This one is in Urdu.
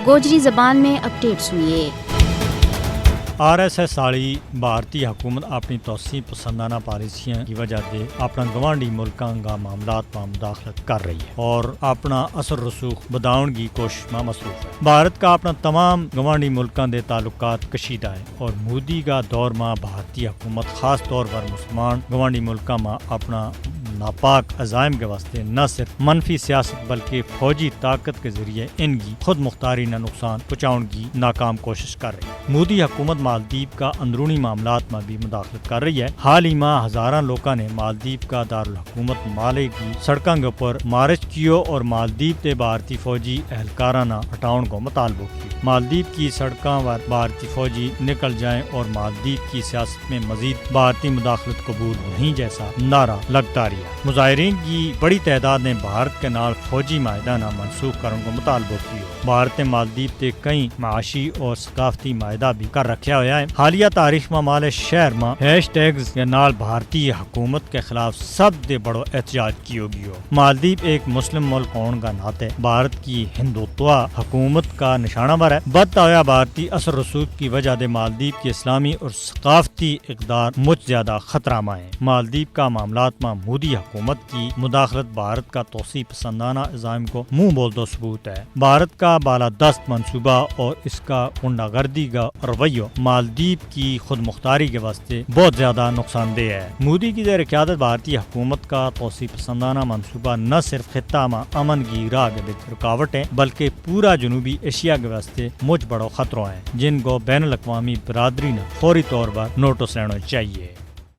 گوجری زبان میں اپڈیٹ سنیے۔ RSS والی بھارتی حکومت اپنی توسیع پسندانہ پالیسیاں کی وجہ سے اپنا گوانڈی ملکوں کا معاملات میں مداخلت کر رہی ہے اور اپنا اثر رسوخ بداؤن کی کوشش میں مصروف ہے۔ بھارت کا اپنا تمام گوانڈی ملکوں کے تعلقات کشیدہ ہے اور مودی کا دور میں بھارتی حکومت خاص طور پر مسلمان گوانڈی ملکوں میں اپنا ناپاک عزائم کے واسطے نہ صرف منفی سیاست بلکہ فوجی طاقت کے ذریعے ان کی خود مختاری نہ نقصان پہنچاؤن کی ناکام کوشش کر رہی ہے۔ مودی حکومت مالدیپ کا اندرونی معاملات میں بھی مداخلت کر رہی ہے۔ حال ہی میں ہزاروں لوگوں نے مالدیپ کا دارالحکومت مالے کی سڑکوں کے اوپر مارچ کیو اور مالدیپ سے بھارتی فوجی اہلکارانہ ہٹاؤن کو مطالبہ کی۔ مالدیپ کی سڑکوں پر بھارتی فوجی نکل جائیں اور مالدیپ کی سیاست میں مزید بھارتی مداخلت قبول نہیں جیسا نعرہ لگتا رہا۔ مظاہرین کی بڑی تعداد نے بھارت کے نال فوجی معاہدہ نہ منسوخ کرنے کو مطالبہ کیا۔ بھارت نے مالدیپ سے کئی معاشی اور ثقافتی معاہدہ بھی کر رکھا ہوا ہے۔ حالیہ تاریخ میں مال شہر میں ہیش ٹیگز کے نال بھارتی حکومت کے خلاف سب سے بڑو احتجاج کیو گیا۔ مالدیپ ایک مسلم ملک ہونے کا ناطے بھارت کی ہندوتوا حکومت کا نشانہ بر ہے۔ بدتا ہوا بھارتی اثر رسوخ کی وجہ سے مالدیپ کی اسلامی اور ثقافتی اقدار مجھ زیادہ خطرہ میں ہے۔ مالدیپ کا معاملات میں مودی حکومت کی مداخلت بھارت کا توسیع پسندانہ عزائم کو منہ بولتا ثبوت ہے۔ بھارت کا بالادست منصوبہ اور اس کا غنڈہ گردی کا رویہ مالدیپ کی خود مختاری کے واسطے بہت زیادہ نقصان دہ ہے۔ مودی کی زیر قیادت بھارتی حکومت کا توسیع پسندانہ منصوبہ نہ صرف خطہ میں امن کی راہ کے رکاوٹ ہے بلکہ پورا جنوبی ایشیا کے واسطے مجھ بڑو خطرہ ہیں جن کو بین الاقوامی برادری نے فوری طور پر نوٹس لینا چاہیے۔